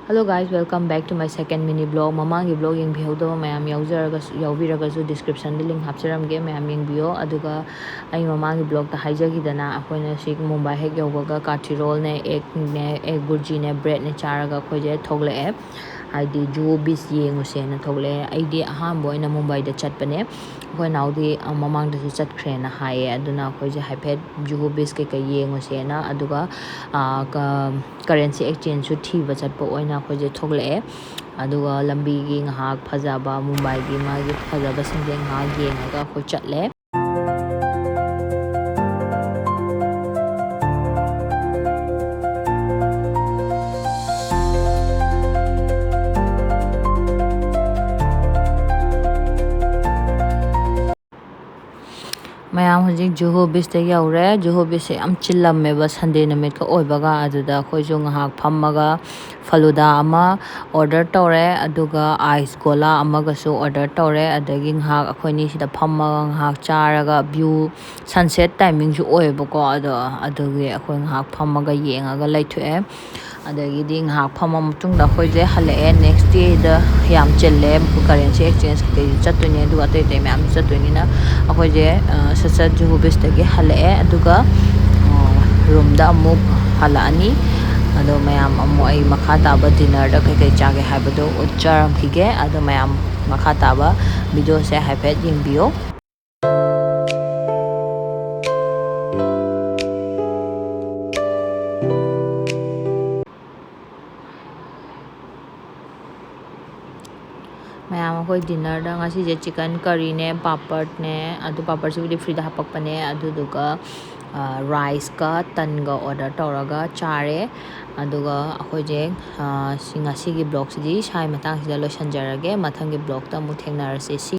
Hello guys, welcome back to my second mini vlog. Mamangi vlog yung bihawdawa mayam yaubiragasu description link hapcharamge mayam yung biyo aduga ay mamangi vlog ta haijagidana akoina si Mumbai hek yawbaga kathirol ne egg burji ne bread ne charaga khoje thogle haidi Juhu beach yenguse na thogle aidi ahambo ina Mumbai da chatpane khoi naudi mamang da su chatkre na haye aduna khoje haipet Juhu beach ke ka yenguse na aduga currency exchange su thiba chatpa oina khoje thogle aduga lambi gi ngahak phajaba Mumbai gi magi phajaba singje ngahak yengaga khoi chatle mayam hojik Juhu beach te yaure Juhu beach am chillamme ba Sunday namit ka oibaga aduda khoi ju ngahak phammaga faluda ama order tore aduga ice gola amaga su order tore adagi ngahak akhoi ni sida phammaga ngahak charaga view sunset timing ju oibako adugi akhoi ngahak phammaga yengaga laithoe adagi di ngahak phamma matungda khoi je hale next day da yam chelle currency exchange ke chatune du atai tai mam chatuni na akhoi je sasa Juhu beach te hale aduga room da amuk halani ado mayam amu ai makha taba dinner da kai chage habado ucharam khige ado mayam makha taba video se haipet yingbiyo mayam akoi dinner da ngasi je chicken curry ne papad ne adu papad su free da hapakpane adu duga rice ka tan ga order toraga chare aduga akoi je singasi gi blog si sai matang sida lo sanjarage mathang gi blog ta mu thengnarase si